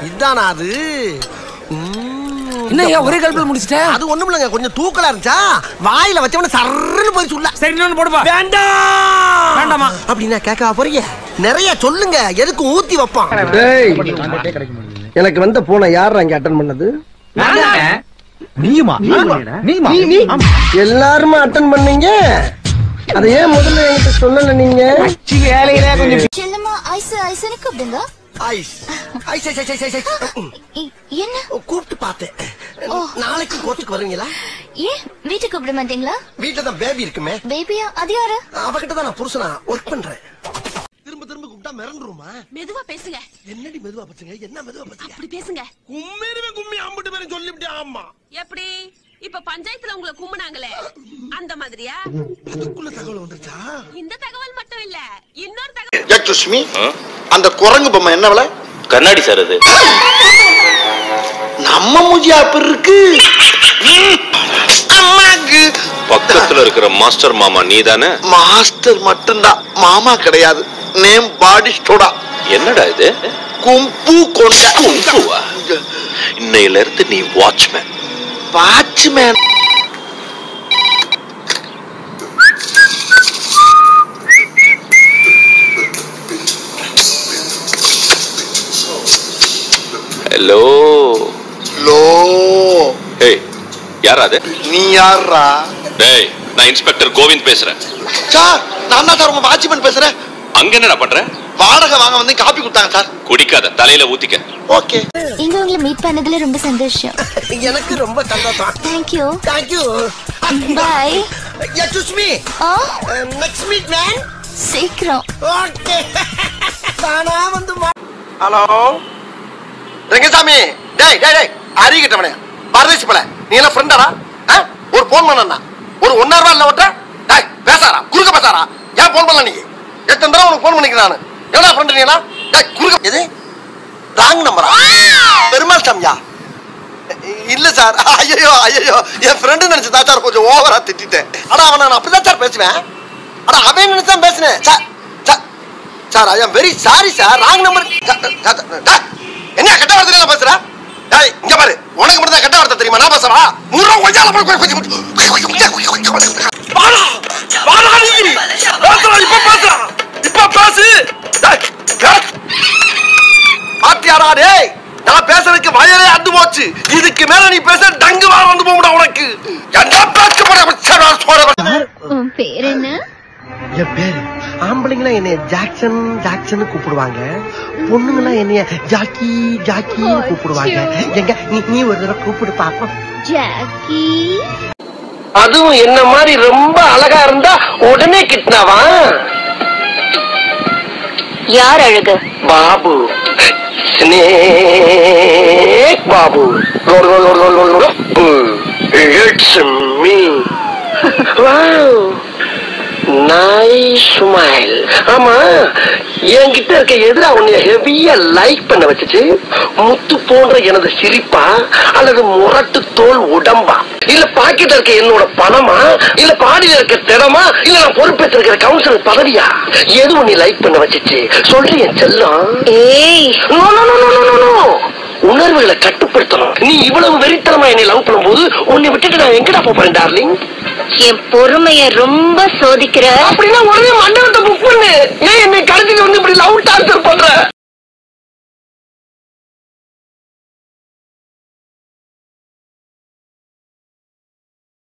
இதானா அது? என்ன ஒரே கல்பல முடிச்சிட்ட? அது ஒண்ணும் இல்லங்க, கொஞ்சம் தூக்கலா இருந்துச்சா வாயில வச்சவன சர்றன்னு போய் சொல்ல. சரி இன்னொன்னு போடுப்பா. வேண்டாம் வேண்டாமா அப்படின்னா கேட்கவா போறீங்க? நிறைய சொல்லுங்க, எதுக்கு ஊத்தி வைப்பான்? எனக்கு வந்த போன யார் அங்க அட்டன் பண்ணது? எல்லாருமே அட்டன் பண்ணீங்க. அத ஏன் முதல்ல என்கிட்ட சொல்லல நீங்க? வேலையில கொஞ்சம் செல்லமா ஐஸ் ஐஸ்னு கூப்பிடுங்க. Ice ice ice ice ice என்ன கூப்பிட்டு பார்த்தேன். நாளைக்கு கோர்ட்டுக்கு வருவீங்களா? ஏன் வீட்டுக்கு கூப்பிட மாட்டீங்களா? வீட்டுல தான் பேபி இருக்குமே. பேபியா? அது யாரு? அவகிட்ட தான் நான் புருஷனா ஒர்க் பண்றேன். திரும்ப திரும்ப கூப்பிட்டா மிரண்டுருமா? மெதுவா பேசுங்க. என்னடி மெதுவா பேசுங்க? என்ன மெதுவா பேசுங்க? அப்படி பேசுங்க. கும்மேருமே கும்மி அம்பட்டு பேரும் சொல்லிவிட்டே. ஆமா எப்படி? இப்ப பஞ்சாயத்துல உங்களை கும்பினாங்களே அந்த மாதிரியா? அதுக்குள்ள தகவல் வந்துச்சா? இந்த தகவல் மட்டும் இல்ல, இன்னொரு தகவல். ஜெயசுமி, அந்த குரங்கு பொம்மை என்ன விலை? கண்ணாடி சார் அது. நம்ம மூஞ்சியா அப்படி இருக்கு. அம்மாக்கு பக்கத்துல இருக்கிற மாஸ்டர் மாமா நீதானே? மாஸ்டர் மட்டும்தான், மாமா கிடையாது. நேம் பாடி ஸ்டோடா. என்னடா இது? கும்பு கொண்ட. கும்புவா? இன்னையில இருந்து நீ வாட்ச்மேன். வாட்ச்மேன்? Hello low. ஏய் யாரா அது? நீ யாரா? டேய் நான் இன்ஸ்பெக்டர் கோவிந்த் பேசுறேன். சார் நான் தான் சார் உங்க வாட்ச்மேன் பேசுறேன். அங்க என்னடா பண்ற? வாடகை வாங்க வந்து காப்பி கொடுத்தாங்க சார். குடிக்காத, தலையில ஊத்திக்க. ஓகே. இங்க உங்களை மீட் பண்ணதுல ரொம்ப சந்தோஷம். எனக்கு ரொம்ப சந்தோஷம். Thank you. Thank you. Bye. Excuse me. Next meet man. சீக்கிரம். Okay. தானா வந்து ஹலோ ரங்கசாமி. டேய் டேய் டேய் அறிகிட்டவனே, பரதேசி பல. நீ எல்லாம் ஃப்ரெண்டாடா? ஒரு போன் பண்ணா ஒரு 1 ரூபா இல்ல ஓட்ட. டேய் பேசாரா, குறுக்க பேசாரா. ஏன் போன் பண்ணல நீ? எத்தனை தடவை உனக்கு போன் பண்ணிக்கிறேன் நானு. எவ்வளோ ஃப்ரெண்ட் நீங்களா? டேய் குறுக்க. எது ராங் நம்பரா? பெருமாள் சாமியா? இல்ல சார். ஐயோ ஐயோ, என் ஃப்ரெண்டு நினைச்சதா சார், கொஞ்சம் ஓவரா திட்டிட்டேன். ஆனா அவன் நான் அப்படிதான் சார் பேசுவேன். ஆனா அவன் நினைச்சான் பேசுனேன் sir. Sir I am very sorry sir. Wrong number. என்ன கெட்ட வார்த்தை பேசுற? டேய் இங்க பாரு, உனக்கு மட்டும் தான் கெட்ட வார்த்தை தெரியுமா? நான் பேசுறா 100 ரூபா கொஞ்சம் வாடா வாடா நீ பேசுறா. இப்ப பேசு. பாத்தியாடா டேய், நான் பேசுறதுக்கு வயலே அந்து போச்சு. இதுக்கு மேல நீ பேச டங்கு வார வந்து போடா உனக்கு. என்ன பேச போற? உன் பேர் என்ன? என் பேரு ஆம்பளைங்களா என்னைய ஜாக்சன் ஜாக்சன் கூப்பிடுவாங்க, பொண்ணுங்களா என்னைய ஜாக்கி ஜாக்கி கூப்பிடுவாங்க. எங்க நீ ஒரு தடவை கூப்பிடு பாப்போம். ஜாக்கி. அதுவும் என்ன மாதிரி ரொம்ப அழகா இருந்தா உடனே கிட்னாவா? யார் அழகு? Babu. Snake Babu. It's me. Wow nice smile. ஆமா, என்கிட்ட இருக்க எதிரா உன்னை ஹெவியா லைக் பண்ண வச்சுச்சு முத்து போன்ற எனது சிரிப்பா, அல்லது முரட்டு தோல் உடம்பா, இல்ல பாக்கெட்ல இருக்க என்னோட பணமா, இல்ல பாடியில இருக்க திடமா, இல்ல நான் பொறுப்பேற்று இருக்கிற கவுன்சிலர் பதவியா? எது உன்னை லைக் பண்ண வச்சுச்சு சொல்லி என் செல்லம். ஏய் no no no no no no. உணர்வுகளை கட்டுப்படுத்தணும். நீ இவ்வளவு வெறித்தனமா என்னை லவ் பண்ணும்போது உன்னை விட்டுட்டு நான் எங்கடா போறேன் டார்லிங்? என் பொறுமைய ரொம்ப சோதிக்கிற. அப்படின்னா உடனே மண்டபத்தை